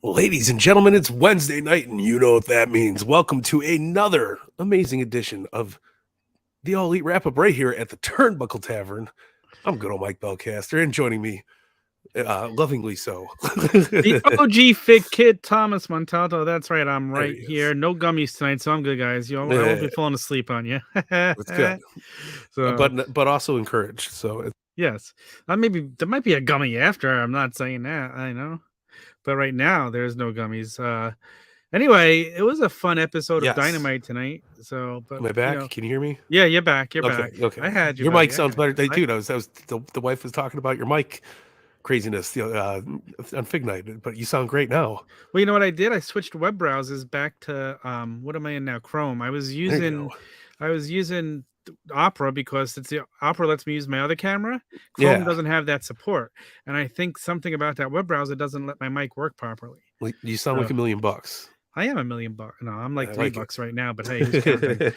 Ladies and gentlemen, it's Wednesday night, and you know what that means. Welcome to another amazing edition of the All Elite Wrap Up right here at the Turnbuckle Tavern. I'm good old Mike Belcaster, and joining me, lovingly so, the OG Fig Kid, Thomas Montalto. That's right, I'm right he here. is. No gummies tonight, so I'm good, guys. I won't be falling asleep on you. It's good, So, but also encouraged. So yes, there might be a gummy after. I'm not saying that, I know, but right now there's no gummies. Anyway, it was a fun episode yes. of Dynamite tonight. So, but Am I back? Can you hear me? Yeah, you're back. You're Okay, back. okay. I had you. Your buddy. mic sounds better, dude. The wife was talking about your mic craziness on Fig Night, but you sound great now. Well, you know what I did? I switched web browsers back to what am I in now? Chrome. I was using Opera because Opera lets me use my other camera. Chrome doesn't have that support, and I think something about that web browser doesn't let my mic work properly. Like, you sound like $1 million. I am $1 million. No, I'm like $3 right now, but hey, who's counting?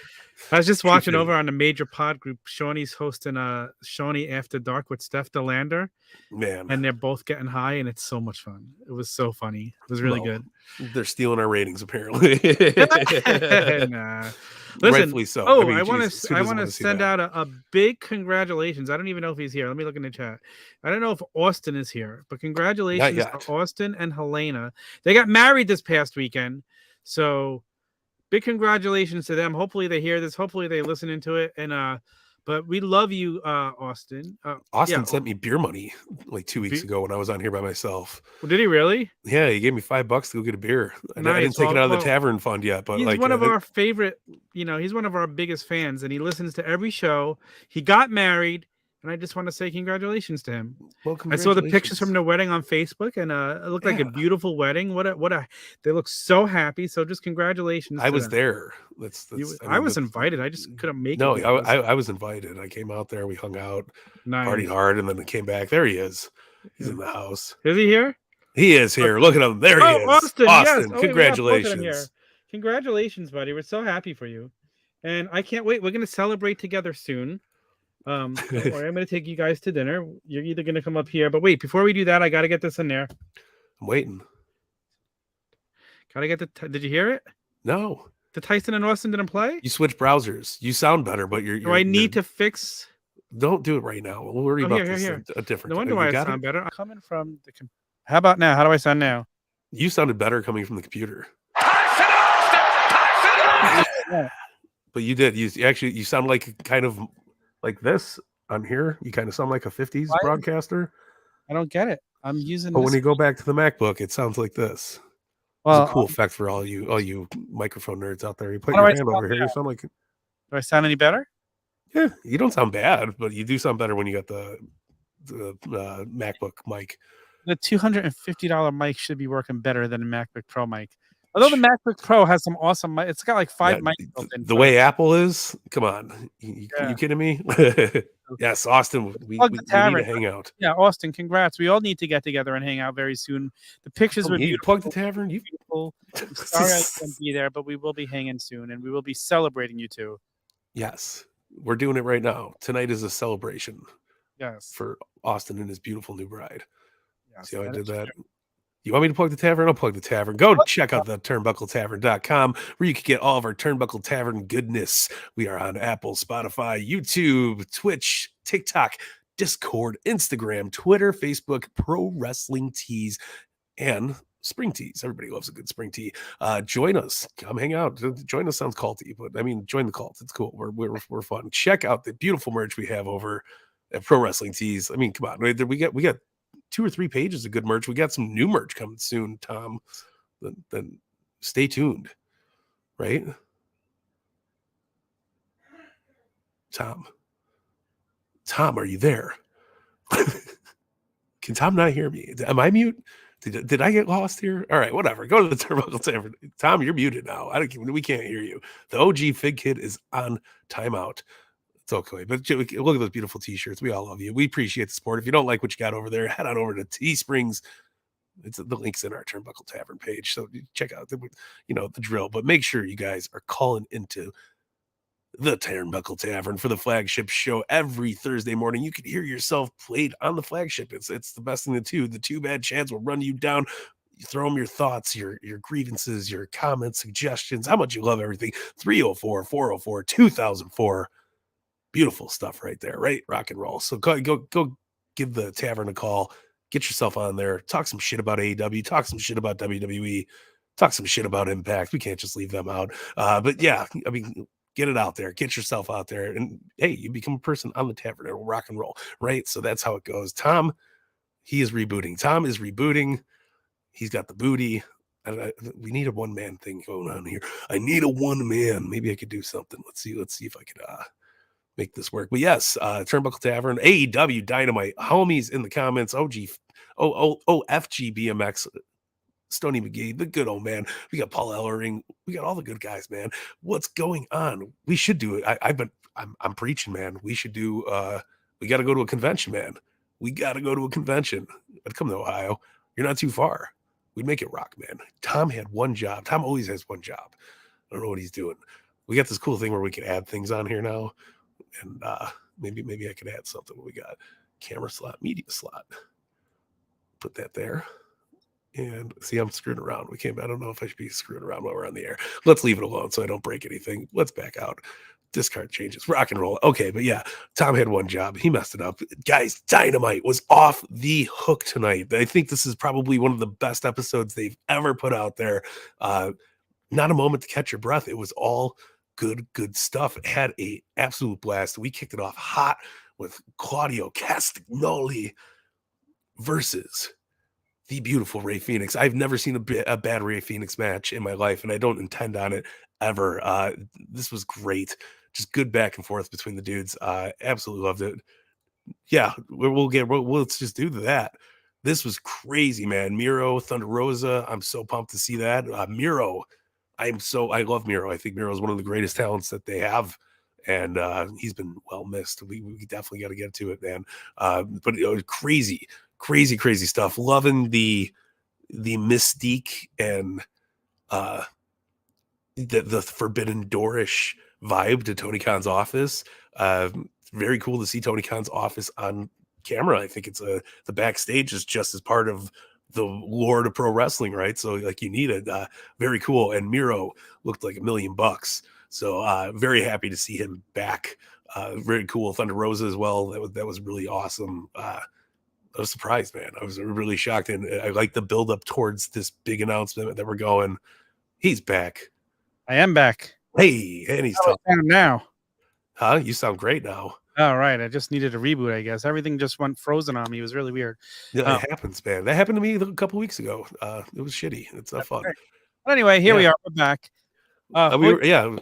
I was just watching over on the major pod group. Shawnee's hosting Shawnee After Dark with Steph DeLander. Man. And they're both getting high, and it's so much fun. It was so funny. It was really good. They're stealing our ratings, apparently. Nah. Listen, rightfully so. Oh, I want to send out a big congratulations. I don't even know if he's here. Let me look in the chat. I don't know if Austin is here, but congratulations to Austin and Helena. They got married this past weekend. So big congratulations to them. Hopefully they hear this. Hopefully they listen into it. And but we love you, Austin. Austin sent me beer money like 2 weeks ago when I was on here by myself. Well, did he really? Yeah, he gave me $5 to go get a beer. Nice. I didn't take it out of the tavern fund yet, but he's one of our favorite. He's one of our biggest fans, and he listens to every show. He got married, and I just want to say congratulations to him. Well, I saw the pictures from the wedding on Facebook, and it looked like a beautiful wedding. They look so happy. So just congratulations. I was there. I was invited. I just couldn't make it. No, I was invited. I came out there. We hung out, partied hard, and then we came back. There he is. He's in the house. Is he here? He is here. Look at him. There he is. Austin, yes. Congratulations. Congratulations, buddy. We're so happy for you. And I can't wait. We're going to celebrate together soon. Don't worry, I'm going to take you guys to dinner. You're either going to come up here. But wait, before we do that, I got to get this in there. I'm waiting. Got to get did you hear it? No. The Tyson and Austin didn't play? You switched browsers. You sound better, but Do I need to fix? Don't do it right now. We'll worry about this a different time. No wonder why I sound better. I'm coming from the How about now? How do I sound now? You sounded better coming from the computer. But you did. You sound like kind of like this on here. You kind of sound like a 50s broadcaster. I don't get it. I'm using But when you go back to the MacBook, it sounds like this. Well, it's a cool effect for all you microphone nerds out there. You put your hand over here, you sound like. Do I sound any better? Yeah, you don't sound bad, but you do sound better when you got the MacBook mic. The $250 mic should be working better than a MacBook Pro mic. Although the MacBook Pro has some awesome mic. It's got like 5 mics built in. The way Apple is, come on. You kidding me? Yes, Austin, we need to hang out. Yeah, Austin, congrats. We all need to get together and hang out very soon. The pictures were beautiful. Plug the tavern. Beautiful. Sorry I couldn't be there, but we will be hanging soon, and we will be celebrating you too. Yes, we're doing it right now. Tonight is a celebration. Yes, for Austin and his beautiful new bride. Yes, see how I did that? You want me to plug the tavern? I'll plug the tavern. Go check out the turnbuckletavern.com where you can get all of our Turnbuckle Tavern goodness. We are on Apple, Spotify, YouTube, Twitch, TikTok, Discord, Instagram, Twitter, Facebook, Pro Wrestling Tees, and Spring Tees. Everybody loves a good spring tee. Join us. Come hang out. Join us sounds culty, but I mean, join the cult. It's cool. We're fun. Check out the beautiful merch we have over at Pro Wrestling Tees. I mean, come on. We got 2 or 3 pages of good merch. We got some new merch coming soon, Tom. Then stay tuned. Right? Tom, are you there? Can Tom not hear me? Am I mute? Did I get lost here? All right, whatever. Go to the Turnbuckle Tavern. Tom, you're muted now. We can't hear you. The OG Fig Kid is on timeout. It's okay. But look at those beautiful t-shirts. We all love you. We appreciate the support. If you don't like what you got over there, head on over to Teesprings. The link's in our Turnbuckle Tavern page. So check out the drill. But make sure you guys are calling into the Turnbuckle Tavern for the flagship show every Thursday morning. You can hear yourself played on the flagship. It's the best thing to do. The Too Bad Chads will run you down. throw them your thoughts, your grievances, your comments, suggestions, how much you love everything. 304-404-2004. Beautiful stuff right there, right? Rock and roll. So go give the tavern a call. Get yourself on there. Talk some shit about AEW. Talk some shit about WWE. Talk some shit about Impact. We can't just leave them out. But yeah, I mean, get it out there. Get yourself out there. And hey, you become a person on the tavern and rock and roll, right? So that's how it goes. Tom, he is rebooting. Tom is rebooting. He's got the booty. We need a one-man thing going on here. I need a one-man. Maybe I could do something. Let's see if I could make this work. But yes, Turnbuckle Tavern, AEW Dynamite, homies in the comments, FG BMX, Stony McGee, the good old man. We got Paul Ellering. We got all the good guys, man. What's going on? We should do it. I'm preaching, man. We should do, we got to go to a convention, man. We got to go to a convention. I'd come to Ohio. You're not too far. We'd make it rock, man. Tom had one job. Tom always has one job. I don't know what he's doing. We got this cool thing where we can add things on here now. And maybe I could add something. We got camera slot, media slot. Put that there. And see, I'm screwing around. I don't know if I should be screwing around while we're on the air. Let's leave it alone so I don't break anything. Let's back out. Discard changes. Rock and roll. Okay, but yeah, Tom had one job. He messed it up. Guys, Dynamite was off the hook tonight. I think this is probably one of the best episodes they've ever put out there. Not a moment to catch your breath. It was all good stuff. It had a absolute blast. We kicked it off hot with Claudio Castagnoli versus the beautiful Rey Fenix. I've never seen a bad Rey Fenix match in my life, and I don't intend on it ever. This was great. Just good back and forth between the dudes. Absolutely loved it. Yeah, let's just do that. This was crazy, man. Miro, Thunder Rosa. I'm so pumped to see that. Miro. I love Miro. I think Miro is one of the greatest talents that they have. And he's been well missed. We definitely got to get to it, man. But crazy stuff. Loving the mystique and the Forbidden Door-ish vibe to Tony Khan's office. Very cool to see Tony Khan's office on camera. I think the backstage is just as part of the lore of pro wrestling, right? So like you need it. Very cool. And Miro looked like $1 million. So very happy to see him back. Very cool. Thunder Rosa as well. That was really awesome. I was surprised, man. I was really shocked, and I like the build up towards this big announcement that we're going. He's back. I am back. Hey, and he's talking now. Huh? You sound great now. All right. I just needed a reboot, I guess. Everything just went frozen on me. It was really weird. Yeah, it happens, man. That happened to me a couple weeks ago. It was shitty. It's not fun. Great. But anyway, here we are. We're back.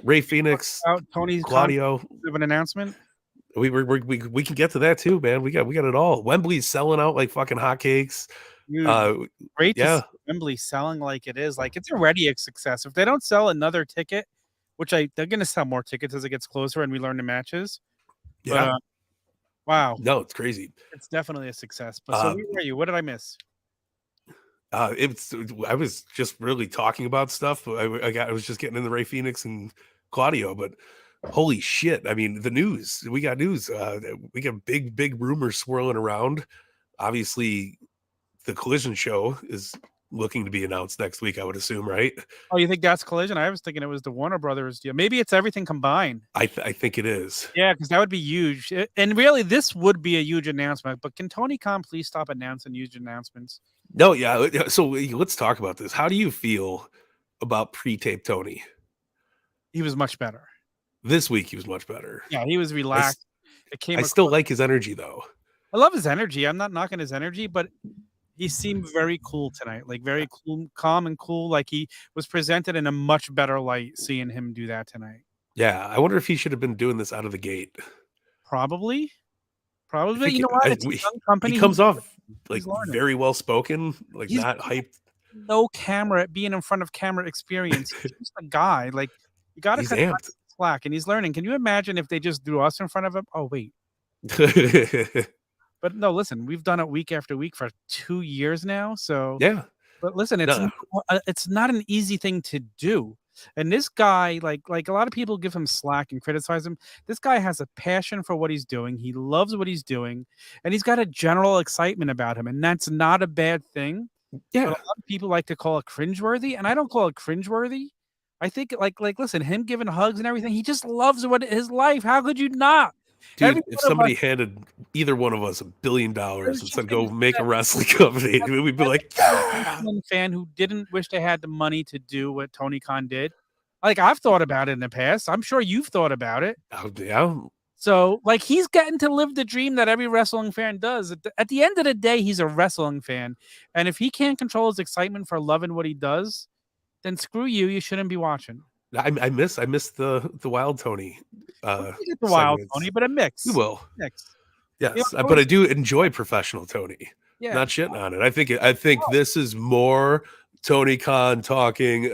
Rey Fenix, Tony's Claudio. Of an announcement. We can get to that too, man. We got it all. Wembley's selling out like fucking hotcakes. Great to see Wembley selling like it is. Like it's already a success. If they don't sell another ticket, which they're going to sell more tickets as it gets closer and we learn the matches. Yeah. But, wow. No, it's crazy. It's definitely a success. But so where were you? What did I miss? I was just really talking about stuff. I was just getting in the Rey Fenix and Claudio, but holy shit. I mean, the news, we got news. We got big rumors swirling around. Obviously, the Collision show is looking to be announced next week, I would assume, right? Oh, you think that's Collision? I was thinking it was the Warner Brothers deal. Maybe it's everything combined. I think it is. Yeah, because that would be huge. And really, this would be a huge announcement. But can Tony Khan please stop announcing huge announcements? No, yeah. So let's talk about this. How do you feel about pre-tape Tony? He was much better. This week, he was much better. Yeah, he was relaxed. I still like his energy, though. I love his energy. I'm not knocking his energy, but he seemed very cool tonight, like very cool, calm and cool. Like he was presented in a much better light seeing him do that tonight. Yeah. I wonder if he should have been doing this out of the gate. Probably. You know what? It's a young company. He comes off like very well spoken, like he's not hyped. No camera, being in front of camera experience. He's just a guy. Like you got to cut him slack, and he's learning. Can you imagine if they just threw us in front of him? Oh wait. But no, listen, we've done it week after week for 2 years now. So yeah. But listen, it's not an easy thing to do. And this guy, like a lot of people give him slack and criticize him. This guy has a passion for what he's doing. He loves what he's doing, and he's got a general excitement about him, and that's not a bad thing. Yeah. But a lot of people like to call it cringeworthy, and I don't call it cringeworthy. I think like listen, him giving hugs and everything, he just loves what his life. How could you not? Dude, if somebody handed either one of us $1 billion and said, go make a wrestling company, we'd be like, fan who didn't wish they had the money to do what Tony Khan did. Like, I've thought about it in the past. I'm sure you've thought about it. Oh, yeah. So, like, he's getting to live the dream that every wrestling fan does. At the end of the day, he's a wrestling fan. And if he can't control his excitement for loving what he does, then screw you. You shouldn't be watching. I miss the Wild Tony. The Wild Tony, but a mix. We will. Mix. Yes, you know, but I do enjoy professional Tony. Yeah. Not shitting on it. I think this is more Tony Khan talking,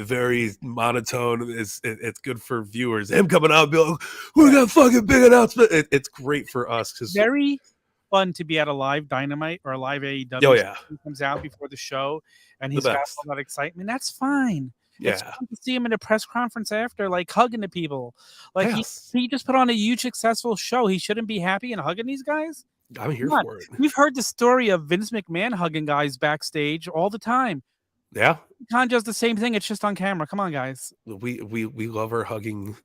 very monotone. It's good for viewers. Him coming out and be like, we got fucking big announcement. It's great for us because very fun to be at a live Dynamite or a live AEW. Oh yeah, he comes out before the show and he's got all that excitement. That's fine. Yeah, it's fun to see him in a press conference after, like hugging the people. Like he just put on a huge successful show. He shouldn't be happy and hugging these guys. I'm here for it. We've heard the story of Vince McMahon hugging guys backstage all the time. Yeah, Khan does the same thing. It's just on camera. Come on, guys. We love our hugging.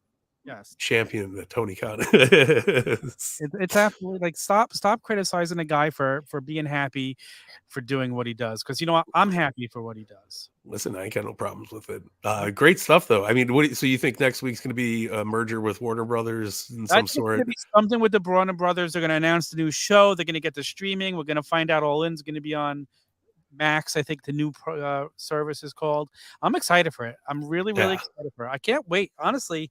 Yes, champion that Tony Khan is. It's absolutely like stop criticizing a guy for being happy for doing what he does, because you know what, I'm happy for what he does. Listen, I ain't got no problems with it. Great stuff though. I mean, so you think next week's going to be a merger with Warner Brothers in some sort? It's be something with the Warner Brothers. They're going to announce the new show. They're going to get the streaming. We're going to find out All In's going to be on Max, I think the new service is called. I'm excited for it. I'm really excited for it. I can't wait. Honestly,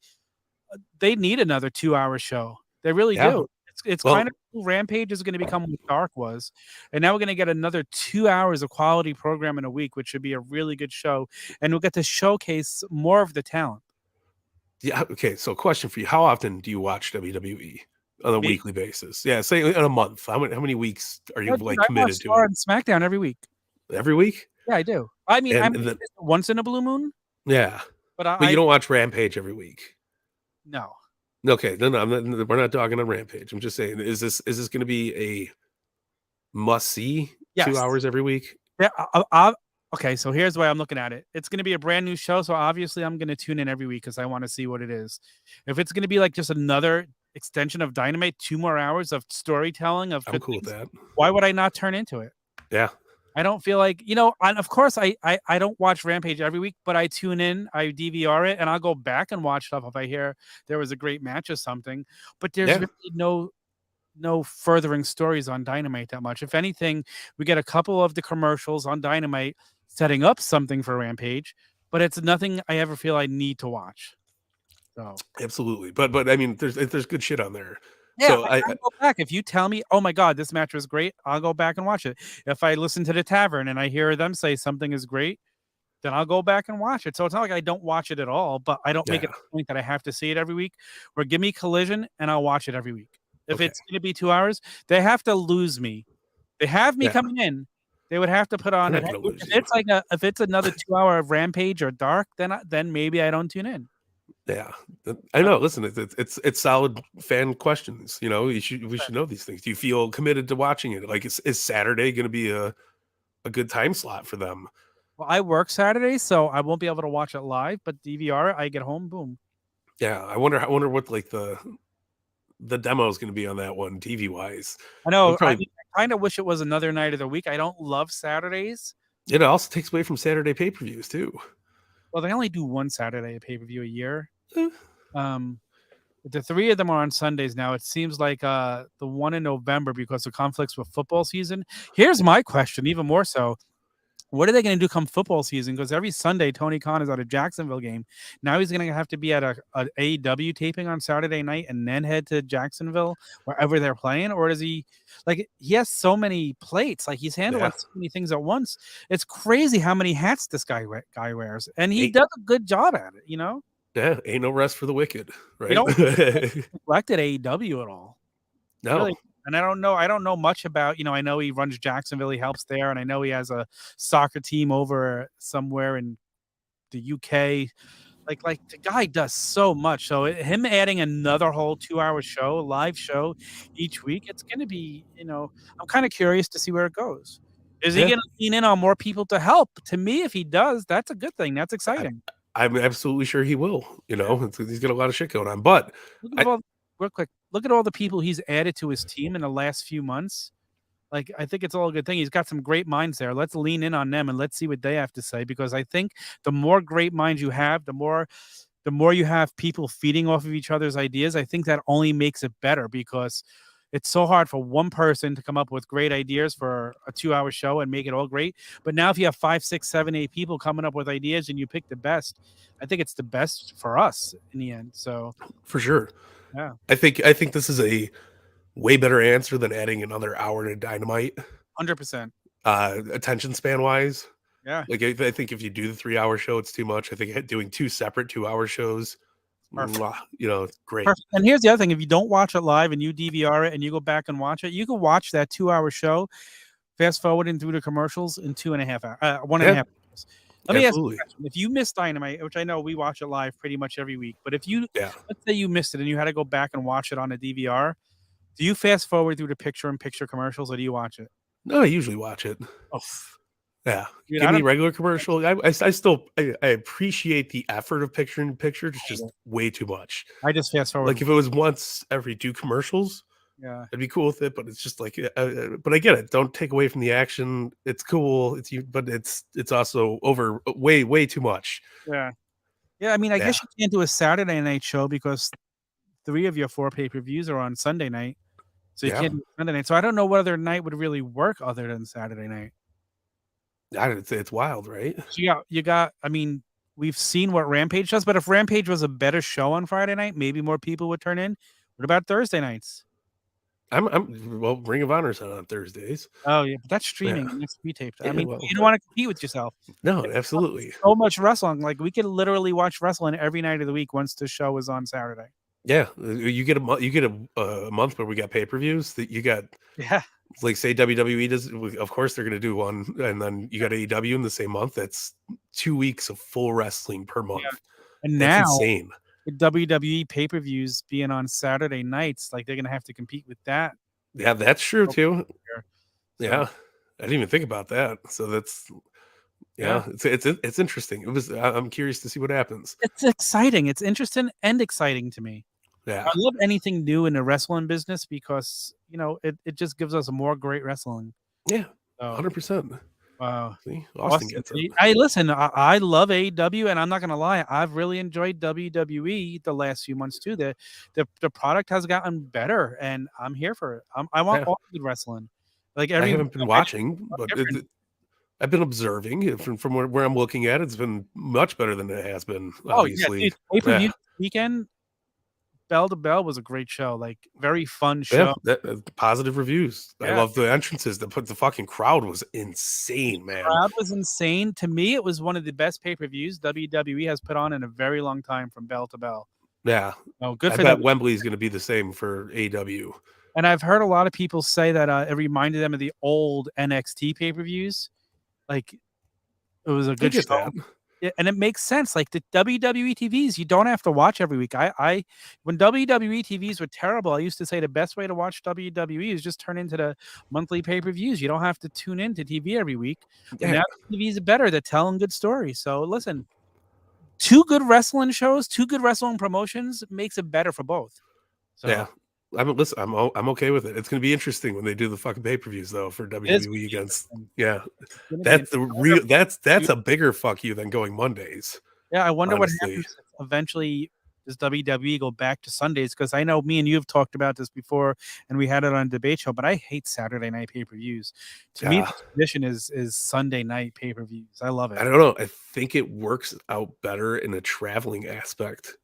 they need another 2-hour show. They really do. It's kind of cool. Rampage is going to become what Dark was, and now we're going to get another 2 hours of quality program in a week, which should be a really good show, and we'll get to showcase more of the talent. Yeah. Okay. So, question for you: how often do you watch WWE on a weekly basis? Yeah, say in a month. How many weeks are you committed to? I watch SmackDown every week. Every week? Yeah, I do. I mean, once in a blue moon. Yeah, but you don't watch Rampage every week. No. Okay, then we're not talking on Rampage. I'm just saying, is this going to be a must see? 2 hours every week? Yeah. Okay, so here's the way I'm looking at it. It's going to be a brand new show, so obviously I'm going to tune in every week because I want to see what it is. If it's going to be like just another extension of Dynamite, 2 more hours of storytelling of, I'm cool with that. Why would I not turn into it? Yeah. I don't feel like, and of course I don't watch Rampage every week, but I tune in, I DVR it, and I'll go back and watch stuff if I hear there was a great match or something. But there's really no furthering stories on Dynamite that much. If anything, we get a couple of the commercials on Dynamite setting up something for Rampage, but it's nothing I ever feel I need to watch. So absolutely, but I mean, there's good shit on there. Yeah, so I go back. If you tell me, oh my God, this match was great, I'll go back and watch it. If I listen to the Tavern and I hear them say something is great, then I'll go back and watch it. So it's not like I don't watch it at all, but I don't make it a point that I have to see it every week. Or give me Collision and I'll watch it every week. If it's going to be 2 hours, they have to lose me. They have me coming in. They would have to put on it. If it's another 2 hour of Rampage or Dark, then maybe I don't tune in. Yeah, I know. Listen, it's solid fan questions. We should know these things. Do you feel committed to watching it? Like, is Saturday going to be a good time slot for them? Well, I work Saturday, so I won't be able to watch it live. But DVR, I get home, boom. Yeah, I wonder what like the demo is going to be on that one, TV wise. I know. I kind of wish it was another night of the week. I don't love Saturdays. It also takes away from Saturday pay-per-views too. Well, they only do one Saturday pay-per-view a year. The 3 of them are on Sundays now. It seems like the one in November, because of conflicts with football season. Here's my question, even more so. What are they going to do come football season? Because every Sunday, Tony Khan is at a Jacksonville game. Now he's going to have to be at an AEW taping on Saturday night and then head to Jacksonville, wherever they're playing? Or does he, he has so many plates. Like, he's handling so many things at once. It's crazy how many hats this guy wears. And he does a good job at it, Yeah, ain't no rest for the wicked, right? You don't neglected AEW at all. No. Really. And I don't know much about, I know he runs Jacksonville, he helps there, and I know he has a soccer team over somewhere in the UK. Like the guy does so much. So him adding another whole 2-hour show, live show each week, it's going to be, I'm kind of curious to see where it goes. Is he going to lean in on more people to help? To me, if he does, that's a good thing. That's exciting. I'm absolutely sure he will. You know, he's got a lot of shit going on. But real quick, look at all the people he's added to his team in the last few months. Like, I think it's all a good thing. He's got some great minds there. Let's lean in on them and let's see what they have to say, because I think the more great minds you have, the more you have people feeding off of each other's ideas. I think that only makes it better, because it's so hard for one person to come up with great ideas for a 2-hour show and make it all great. But now if you have 5, 6, 7, 8 people coming up with ideas and you pick the best, I think it's the best for us in the end. So for sure. Yeah. I think this is a way better answer than adding another hour to Dynamite. 100%. Attention span wise. Yeah. Like, I think if you do the 3-hour show, it's too much. I think doing 2 separate 2-hour shows, you know, it's great. Perfect. And here's the other thing. If you don't watch it live and you DVR it and you go back and watch it, you can watch that 2-hour show, fast forwarding through the commercials in 2.5 hours, 1.5 hours. Let me ask you a question. If you missed Dynamite, which I know we watch it live pretty much every week, but if you, let's say you missed it and you had to go back and watch it on a DVR, do you fast forward through the picture-in-picture commercials, or do you watch it? No, I usually watch it. Oh, yeah. Dude, give me regular commercial. I still appreciate the effort of picture-in-picture. It's just way too much. I just fast forward. Like, if it was once every 2 commercials, I'd be cool with it. But it's just like, but I get it. Don't take away from the action. It's cool. But it's also over way too much. Yeah. I mean, I guess you can't do a Saturday night show because 3 of your 4 pay-per-views are on Sunday night. So you can't do Sunday night. So I don't know what other night would really work other than Saturday night. It's wild, right? So you got, I mean, we've seen what Rampage does, but if Rampage was a better show on Friday night, maybe more people would turn in. What about Thursday nights? Well, Ring of Honor's on Thursdays. Oh yeah, but that's streaming. That's pre-taped. I mean, you don't want to compete with yourself. No, absolutely. So much wrestling. Like, we could literally watch wrestling every night of the week once the show is on Saturday. Yeah, you get a month where we got pay-per-views that you got. Yeah. Like, say WWE does, of course they're going to do one, and then you got AEW in the same month. That's 2 weeks of full wrestling per month. Yeah. And that's insane. With WWE pay-per-views being on Saturday nights, like, they're going to have to compete with that. Yeah, that's true too. Yeah, I didn't even think about that. So that's it's interesting. I'm curious to see what happens. It's exciting. It's interesting and exciting to me. Yeah, I love anything new in the wrestling business because, you know, it just gives us more great wrestling. Yeah, 100%. Wow. See, Austin gets it. Hey, listen, I love AEW, and I'm not gonna lie, I've really enjoyed WWE the last few months too. The product has gotten better, and I'm here for it. I want all good wrestling. Like, I haven't been watching, but I've been observing from where I'm looking at. It's been much better than it has been. Obviously, pay-per-view weekend. Bell to Bell was a great show, like, very fun show. Positive reviews. I love the entrances. The fucking crowd was insane, man. The crowd was insane. To me, it was one of the best pay-per-views WWE has put on in a very long time, from Bell to Bell. Yeah. Oh, good for them. I bet Wembley's going to be the same for AEW. And I've heard a lot of people say that it reminded them of the old NXT pay-per-views. Like, it was a good show. That. And it makes sense. Like, the WWE TVs, you don't have to watch every week. When WWE TVs were terrible, I used to say the best way to watch WWE is just turn into the monthly pay-per-views. You don't have to tune into TV every week. Yeah. And now TVs are better. They're telling good stories. So listen, 2 good wrestling shows, 2 good wrestling promotions makes it better for both. So, yeah. I'm okay with it. It's going to be interesting when they do the fucking pay-per-views though for WWE against. Yeah, that's that's a bigger fuck you than going Mondays. Yeah, I wonder what happens eventually. Does WWE go back to Sundays? Because I know me and you have talked about this before, and we had it on Debate Show. But I hate Saturday night pay-per-views. To me, the tradition is Sunday night pay-per-views. I love it. I don't know. I think it works out better in a traveling aspect,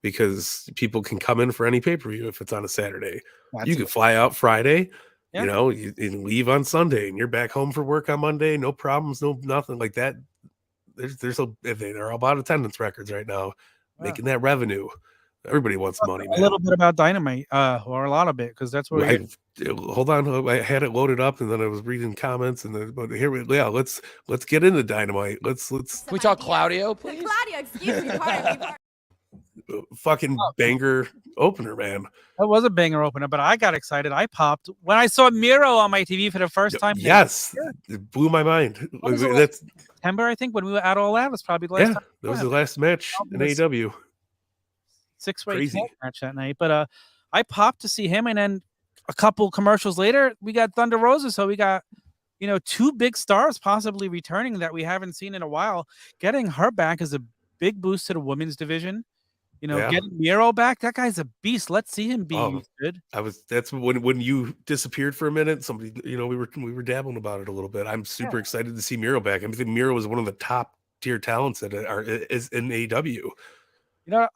because people can come in for any pay-per-view if it's on a Saturday. You can fly out Friday, you know, you leave on Sunday, and you're back home for work on Monday. No problems, nothing like that. They're all about attendance records right now, making that revenue. Everybody wants money, man. A little bit about Dynamite, or a lot of it, because that's where. Hold on, I had it loaded up, and then I was reading comments, and then let's get into Dynamite. Let's. Can we talk Claudio, please? Claudio, excuse me. Pardon me. Fucking banger opener, man. That was a banger opener, but I got excited. I popped when I saw Miro on my TV for the first time. Yes, it blew my mind. That's September, I think, when we were at All Out. Was probably the last time. That was the last match in AEW. 6-way match that night. But I popped to see him, and then a couple commercials later, we got Thunder Rosa. So we got, two big stars possibly returning that we haven't seen in a while. Getting her back is a big boost to the women's division. Getting Miro back, that guy's a beast. Let's see him be good. That's when you disappeared for a minute. Somebody, we were dabbling about it a little bit. I'm super excited to see Miro back. I think Miro is one of the top tier talents that is in AEW.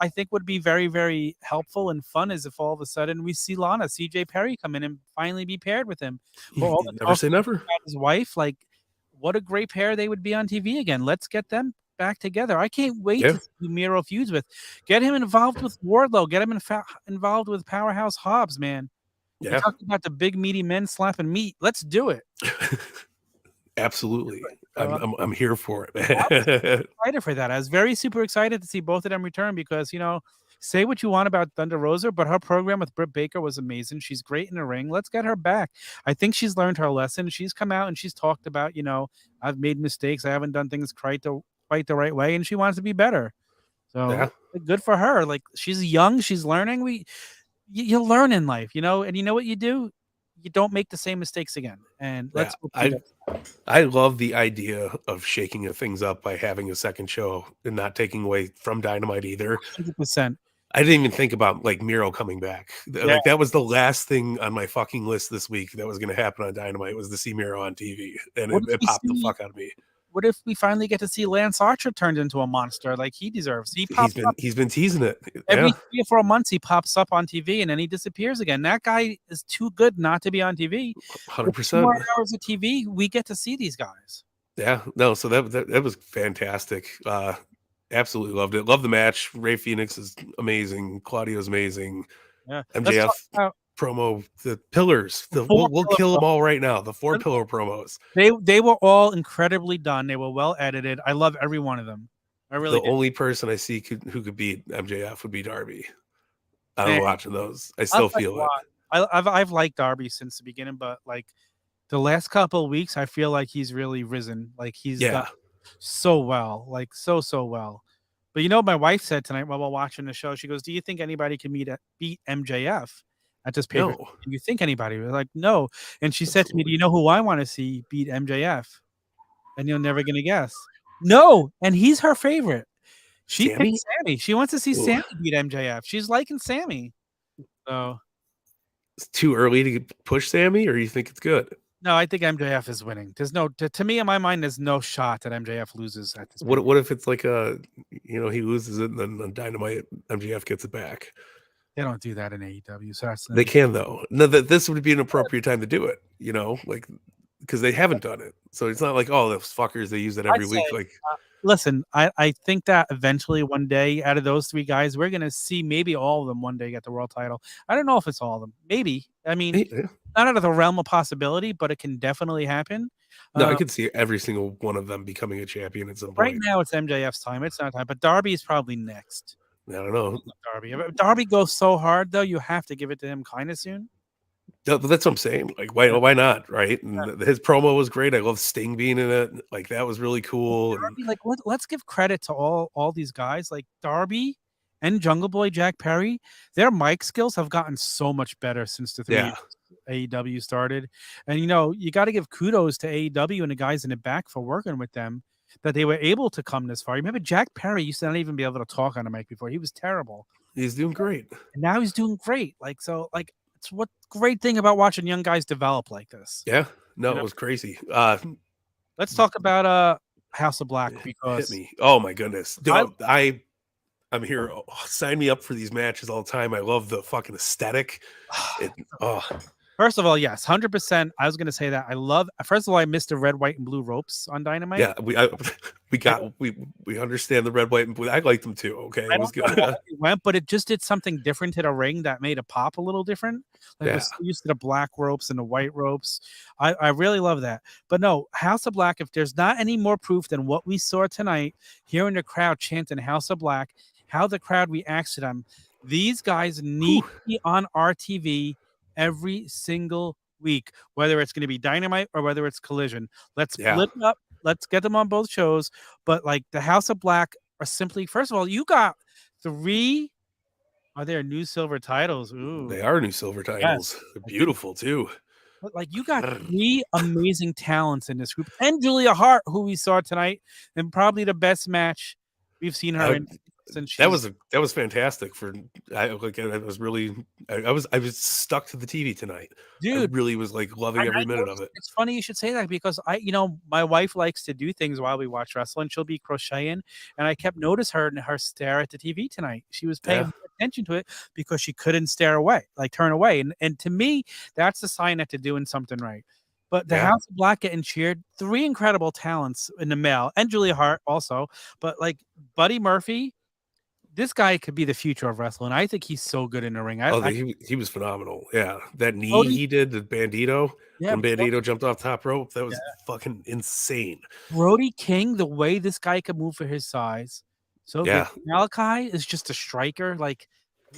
I think would be very, very helpful and fun is if all of a sudden we see Lana, CJ Perry come in and finally be paired with him. Well, never say never. His wife, like, what a great pair they would be on TV again. Let's get them back together. I can't wait to see Miro feuds with. Get him involved with Wardlow. Get him involved with Powerhouse Hobbs, man. Yeah. We're talking about the big meaty men slapping meat. Let's do it. Absolutely. I'm here for it, man. I was excited for that. I was very super excited to see both of them return because, say what you want about Thunder Rosa, but her program with Britt Baker was amazing. She's great in the ring. Let's get her back. I think she's learned her lesson. She's come out and she's talked about, I've made mistakes. I haven't done things quite the right way, and she wants to be better. So good for her. Like, she's young. She's learning. You learn in life, and you know what you do? You don't make the same mistakes again. And let's I love the idea of shaking things up by having a second show and not taking away from Dynamite either. 100%. I didn't even think about Miro coming back. Like, that was the last thing on my fucking list this week that was going to happen on Dynamite was to see Miro on TV, and it popped the fuck out of me. What if we finally get to see Lance Archer turned into a monster like he deserves? He's been teasing it. Every 3 or 4 months he pops up on TV and then he disappears again. That guy is too good not to be on TV. 100%. More hours of TV, we get to see these guys. Yeah, no, so that was fantastic. Absolutely loved it. Love the match. Rey Fenix is amazing. Claudio's amazing. Yeah. MJF promo, the pillars. We'll kill them all right now. The 4 pillar promos. They were all incredibly done. They were well edited. I love every one of them. I really. The only person I see who could beat MJF would be Darby. I'm watching those. I still feel it. I've liked Darby since the beginning, but like the last couple of weeks, I feel like he's really risen. Like he's done so well, like so well. But my wife said tonight while we're watching the show, she goes, "Do you think anybody can beat MJF at this pay-per-view? No. Do you think anybody?" We're like, no. And she said to me, "Do you know who I want to see beat MJF?" And you're never gonna guess. No, and he's her favorite. She picked Sammy. She wants to see Sammy beat MJF. She's liking Sammy. So it's too early to push Sammy, or you think it's good? No, I think MJF is winning. There's no, to me, in my mind, there's no shot that MJF loses at this point. What if it's like he loses it and then on Dynamite MJF gets it back? They don't do that in AEW. So they can though. No, this would be an appropriate time to do it. Because they haven't done it. So it's not like, oh, those fuckers, they use it every week. Listen, I think that eventually one day, out of those 3 guys, we're gonna see maybe all of them one day get the world title. I don't know if it's all of them. Maybe. I mean, not out of the realm of possibility, but it can definitely happen. No, I could see every single one of them becoming a champion at some point. Right now, it's MJF's time. It's not time, but Darby is probably next. I don't know. Darby. If Darby goes so hard, though, you have to give it to him kind of soon. No, that's what I'm saying. Like, why not? Right? And his promo was great. I love Sting being in it. Like, that was really cool. Darby, let's give credit to all these guys. Like Darby and Jungle Boy Jack Perry, their mic skills have gotten so much better since the 3 years AEW started. And you got to give kudos to AEW and the guys in the back for working with them, that they were able to come this far. Remember, Jack Perry used to not even be able to talk on a mic before. He was terrible. He's doing great. And now he's doing great. It's what great thing about watching young guys develop like this. Yeah. No, it was crazy. Let's talk about House of Black, because hit me. Oh my goodness. Dude, I'm here. Oh, sign me up for these matches all the time. I love the fucking aesthetic. First of all, yes, 100%. I was going to say that. First of all, I missed the red, white, and blue ropes on Dynamite. Yeah, we understand the red, white, and blue. I liked them too. Okay, it was good. It went, but it just did something different to the ring that made it pop a little different. We're so used to the black ropes and the white ropes. I really love that. But no, House of Black, if there's not any more proof than what we saw tonight, hearing the crowd chanting House of Black, how the crowd reacts to them, These guys need to be on our TV every single week, whether it's going to be Dynamite or whether it's Collision. Let's split it up. Let's get them on both shows. But like the House of Black are simply, first of all, you got 3. Are there new silver titles? Ooh, they are new silver titles. yes. They're beautiful too. But like you got 3 amazing talents in this group, and Julia Hart, who we saw tonight, and probably the best match we've seen her in since that was fantastic. I was stuck to the TV tonight, dude. I really was like loving every minute of it. It's funny you should say that because my wife likes to do things while we watch wrestling. She'll be crocheting, and I kept noticing her stare at the TV tonight. She was paying attention to it because she couldn't turn away, and to me, that's the sign that they're doing something right. But the House of Black getting cheered, 3 incredible talents in the male, and Julia Hart also. But like Buddy Murphy, this guy could be the future of wrestling. I think he's so good in the ring. He was phenomenal. Yeah, that knee he did, the Bandito, when Bandito jumped off top rope, that was fucking insane. Brody King, the way this guy could move for his size. So Malachi is just a striker. Like,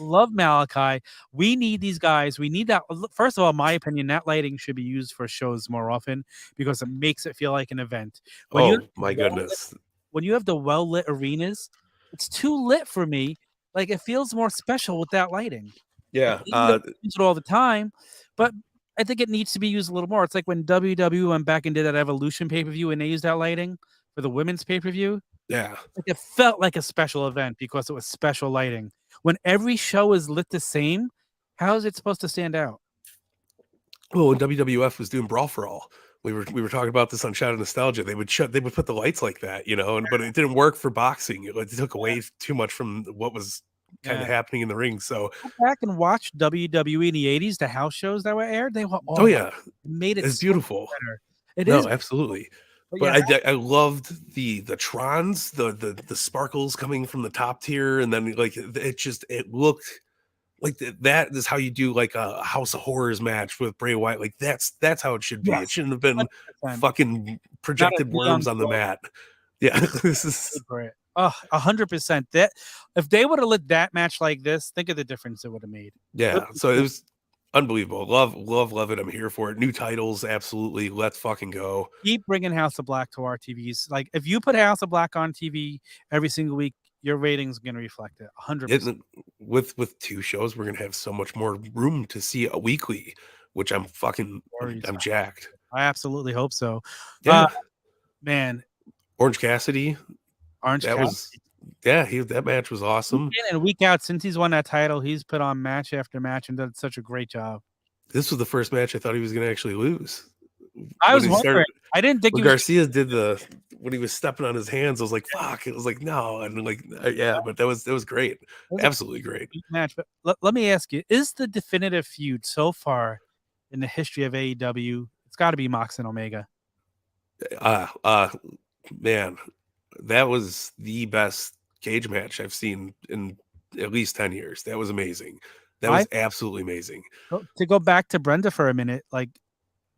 love Malachi. We need these guys. We need that. First of all, in my opinion, that lighting should be used for shows more often because it makes it feel like an event. My goodness. When you have the well-lit arenas, it's too lit for me. Like, it feels more special with that lighting. Yeah. Use it all the time, but I think it needs to be used a little more. It's like when WWE went back and did that Evolution pay-per-view and they used that lighting for the women's pay-per-view. Yeah. Like, it felt like a special event because it was special lighting. When every show is lit the same, how is it supposed to stand out? Well, when WWF was doing Brawl for All, we were talking about this on Shout of Nostalgia. They would put the lights like that, but it didn't work for boxing. It took away too much from what was kind of happening in the ring. So go back and watch WWE in the 80s, the house shows that were aired. They were all made it. It's beautiful. Better. It is absolutely. But I loved the Trons, the sparkles coming from the top tier, and then like it looked like that is how you do like a House of Horrors match with Bray Wyatt. Like that's how it should be. It shouldn't have been 100%. Fucking projected worms on the mat. Yeah, this is great. 100%. That if they would have lit that match like this, think of the difference it would have made. Yeah, so it was unbelievable. Love it. I'm here for it. New titles, absolutely. Let's fucking go. Keep bringing House of Black to our TVs. Like if you put House of Black on TV every single week, your ratings are going to reflect it 100%. With 2 shows, we're going to have so much more room to see a weekly, which I'm jacked. I absolutely hope so. Yeah, man. Orange Cassidy. That match was awesome. And a week out since he's won that title, he's put on match after match and done such a great job. This was the first match I thought he was going to actually lose. I was wondering. I didn't think Garcia did when he was stepping on his hands. I was like, "Fuck!" It was like, "No," and like, but that was great, absolutely great match. But let me ask you: is the definitive feud so far in the history of AEW? It's got to be Mox and Omega. Man, that was the best cage match I've seen in at least 10 years. That was amazing. That was absolutely amazing. To go back to Brenda for a minute, like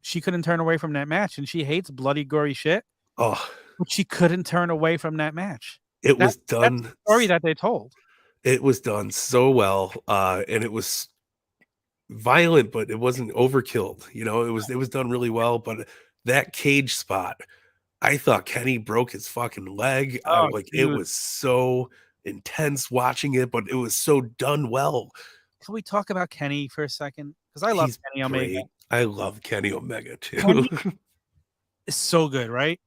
she couldn't turn away from that match, and she hates bloody, gory shit. Oh, but she couldn't turn away from that match. It was done. That's the story that they told. It was done so well, and it was violent, but it wasn't overkilled. It was done really well. But that cage spot, I thought Kenny broke his fucking leg. It was so intense watching it, but it was so done well. Can we talk about Kenny for a second? Because I love Kenny Omega. Great. I love Kenny Omega too. Kenny is so good, right?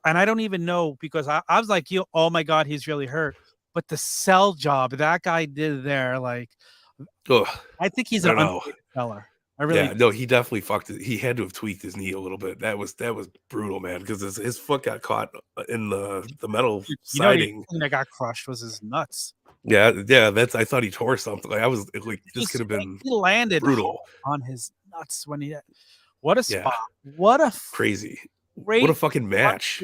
And I don't even know because I was like, oh my God, he's really hurt. But the sell job that guy did there, like, I think he's an underrated seller. He definitely fucked it. He had to have tweaked his knee a little bit. That was brutal, man, because his foot got caught in the metal siding. The thing that got crushed was his nuts. Yeah. I thought he tore something. I was like, this could have been. He landed brutal on his nuts when he. What a spot! What a crazy! What a fucking match!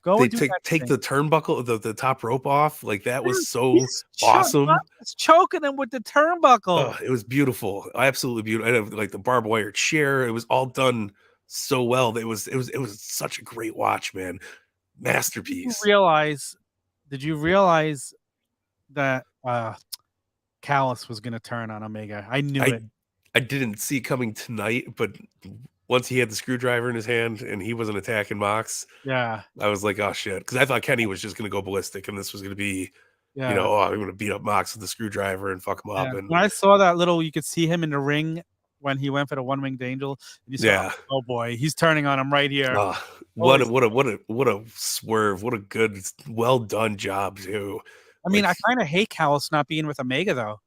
Go take the turnbuckle, the top rope off. Like that was so awesome. It's choking him with the turnbuckle. It was beautiful, absolutely beautiful. I had, like the barbed wire chair. It was all done so well. It was such a great watch, man. Masterpiece. Did you realize that Callis was going to turn on Omega. I knew it. I didn't see it coming tonight, but once he had the screwdriver in his hand and he wasn't attacking Mox, yeah, I was like, oh shit, because I thought Kenny was just going to go ballistic, and this was going to be, yeah, you know, oh, I'm going to beat up Mox with the screwdriver and fuck him up. And when I saw that you could see him in the ring when he went for the one-winged angel. And you saw, oh boy, he's turning on him right here. What a swerve! What a good, well done job too. I mean, I kind of hate Callis not being with Omega though.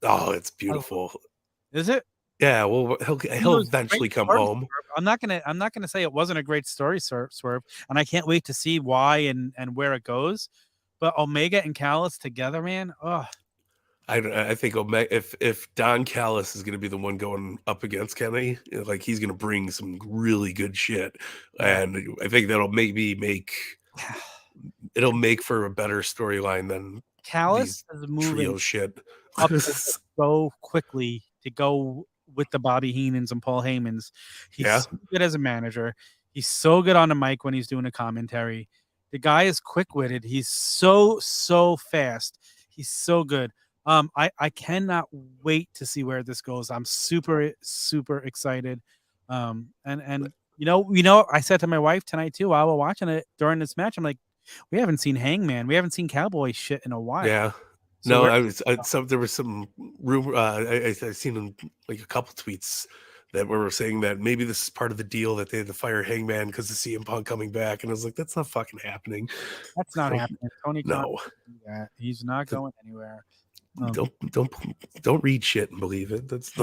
Oh, it's beautiful. Is it? Yeah, well, he'll eventually come home. I'm not gonna say it wasn't a great story swerve, and I can't wait to see why and where it goes. But Omega and Callis together, man. Oh, I think Omega, if Don Callis is going to be the one going up against Kenny, like he's going to bring some really good shit, and I think that'll maybe make for a better storyline than Callis is moving trio shit up so quickly to go with the Bobby Heenans and Paul Heymans. He's so good as a manager. He's so good on the mic when he's doing a commentary. The guy is quick-witted. He's so fast. He's so good. I cannot wait to see where this goes. I'm super excited. And you know, I said to my wife tonight too, while we're watching it during this match, I'm like, we haven't seen Hangman. We haven't seen Cowboy shit in a while. Yeah. So no, there was some rumor. I seen like a couple tweets that were saying that maybe this is part of the deal that they had to fire Hangman because of CM Punk coming back, and I was like, that's not fucking happening. That's not happening. Tony Khan, no, he's not going anywhere. Don't read shit and believe it. That's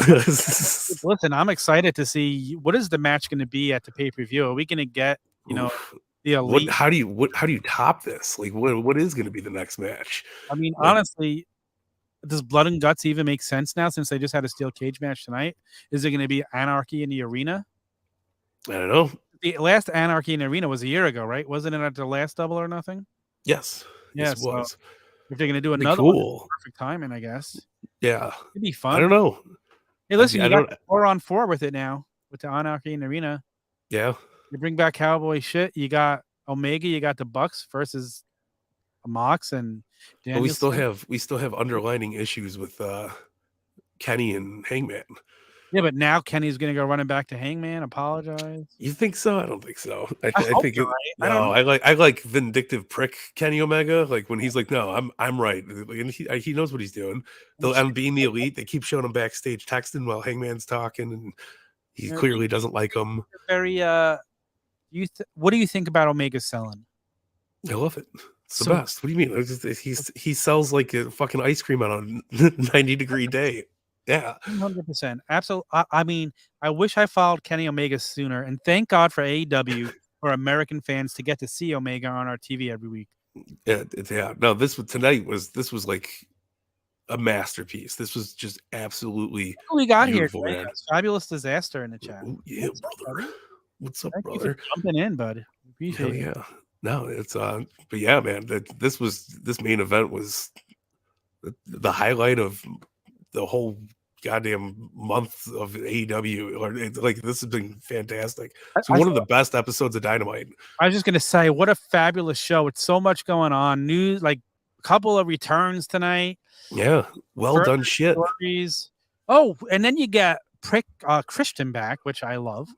listen. I'm excited to see what is the match going to be at the pay-per-view. Are we going to get the Elite? How do you top this? Like what is going to be the next match? I mean, honestly, does Blood and Guts even make sense now since they just had a steel cage match tonight? Is it going to be Anarchy in the Arena? I don't know. The last Anarchy in the Arena was a year ago, right? Wasn't it at the last Double or Nothing? Yes. Yes, it was. If they're going to do another one, perfect timing, I guess. Yeah. It'd be fun. I don't know. Hey, listen, you got 4-on-4 with it now, with the Anarchy in the Arena. Yeah. You bring back Cowboy shit. You got Omega. You got the Bucks versus Mox and Daniel. We still have underlining issues with Kenny and Hangman. Yeah, but now Kenny's going to go running back to Hangman. Apologize. You think so? I don't think so. I think right. No, I like vindictive prick Kenny Omega. Like when he's like, no, I'm right, and he knows what he's doing. I'm being the Elite. They keep showing him backstage texting while Hangman's talking, and he clearly doesn't like him. Very. What do you think about Omega selling? I love it. It's the best. What do you mean? He sells like a fucking ice cream on a 90-degree day. Yeah, 100%. Absolutely. I mean, I wish I followed Kenny Omega sooner, and thank God for AEW for American fans to get to see Omega on our TV every week. Yeah. No, this was like a masterpiece. This was just absolutely. We got here. Fabulous Disaster in the chat. Ooh, yeah, brother. What's up, brother? You for jumping in, bud. Appreciate it. Yeah. No, it's but yeah, man. This main event was the highlight of the whole goddamn month of AEW. Like this has been fantastic. It's one of the best episodes of Dynamite. I was just gonna say, what a fabulous show! It's so much going on. News, like a couple of returns tonight. Yeah, well done shit. Stories. Oh, and then you get Christian back, which I love.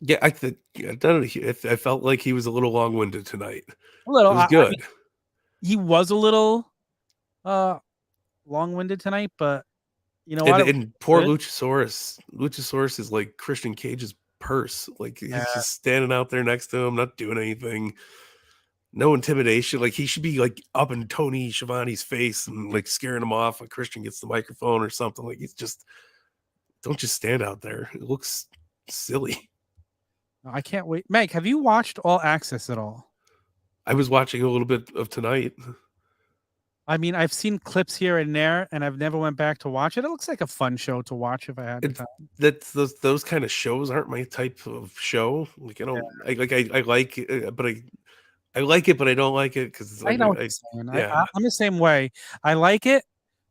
Yeah, I felt like he was a little long-winded tonight. A little. It was good. I mean, he was a little long-winded tonight, but you know what? And poor Luchasaurus. Luchasaurus is like Christian Cage's purse. Like he's just standing out there next to him, not doing anything. No intimidation. Like he should be like up in Tony Schiavone's face and like scaring him off when Christian gets the microphone or something. Like he's just don't just stand out there. It looks silly. I can't wait. Meg, have you watched All Access at all? I was watching a little bit of tonight. I mean, I've seen clips here and there, and I've never went back to watch it. It looks like a fun show to watch if I had the time. Those kind of shows aren't my type of show. Like I like it, but I like it, but I don't like it because I know what you're saying. I'm the same way. I like it,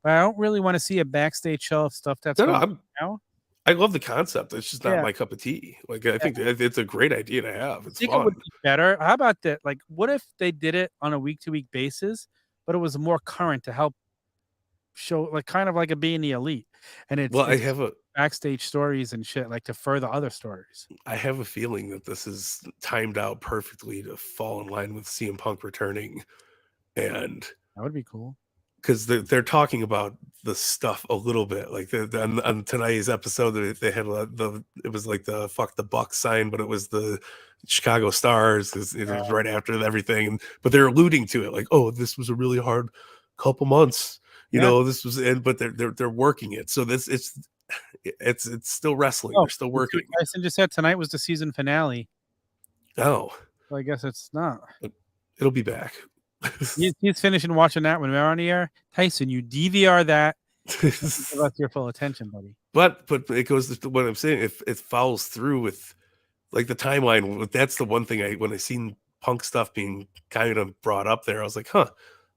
but I don't really want to see a backstage show of stuff that's I love the concept. It's just not my cup of tea. Like I think it's a great idea to have. It's fun. It would be better. How about that? Like, what if they did it on a week-to-week basis, but it was more current to help show, like kind of like a being the elite, and it's backstage stories and shit, like to further other stories. I have a feeling that this is timed out perfectly to fall in line with CM Punk returning, and that would be cool. Because they're talking about the stuff a little bit, like on tonight's episode, they had it was like the fuck the Bucks sign, but it was the Chicago Stars. It was right after everything, but they're alluding to it like, oh, this was a really hard couple months, you know. This was, but they're working it, so it's still wrestling. They're still working. Tyson just said tonight was the season finale. Oh, well, I guess it's not. It'll be back. He's finishing watching that when we're on the air. Tyson, you DVR that. Give us your full attention, buddy. But it goes to what I'm saying. If it follows through with like the timeline, that's the one thing when I seen Punk stuff being kind of brought up there, I was like, huh,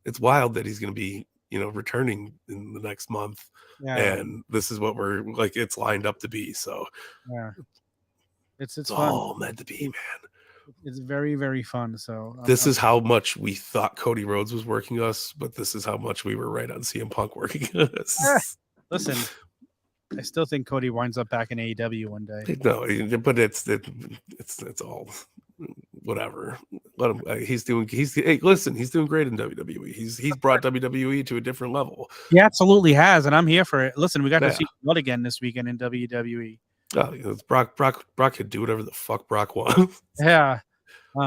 it's wild that he's going to be, you know, returning in the next month. And this is what we're like, it's lined up to be. So it's all meant to be, man. It's very, very fun. So this is how much we thought Cody Rhodes was working us, but this is how much we were right on CM Punk working us. Listen, I still think Cody winds up back in AEW one day. No, but it's all whatever. Let him. He's doing great in WWE. He's brought WWE to a different level. He absolutely has, and I'm here for it. Listen, we got to see blood again this weekend in WWE. Oh, Brock could do whatever the fuck Brock wants. Yeah.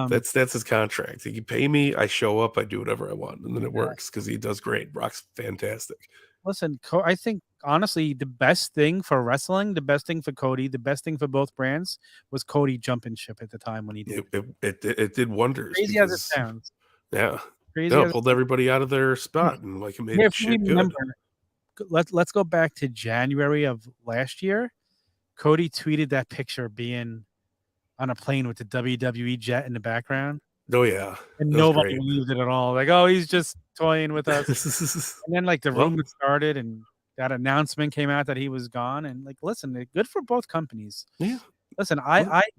That's his contract. He can pay me, I show up, I do whatever I want, and then it works because he does great. Brock's fantastic. Listen, I think honestly the best thing for wrestling, the best thing for Cody, the best thing for both brands was Cody jumping ship at the time when he did. It did wonders. Crazy as it sounds. Yeah. It pulled everybody out of their spot and like it made it shit good. Let's go back to January of last year. Cody tweeted that picture being on a plane with the WWE jet in the background. Oh yeah, and nobody believed it at all. Like, oh, he's just toying with us. And then like the rumor started, and that announcement came out that he was gone. And like, listen, good for both companies. Yeah. Listen,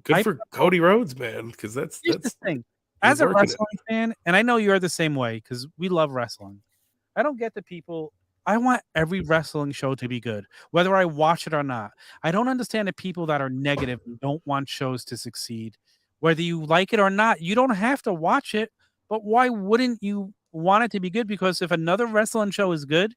good for Cody Rhodes, man, because that's the thing. As a wrestling fan, and I know you're the same way because we love wrestling. I don't get the people. I want every wrestling show to be good, whether I watch it or not. I don't understand the people that are negative and don't want shows to succeed. Whether you like it or not, you don't have to watch it. But why wouldn't you want it to be good? Because if another wrestling show is good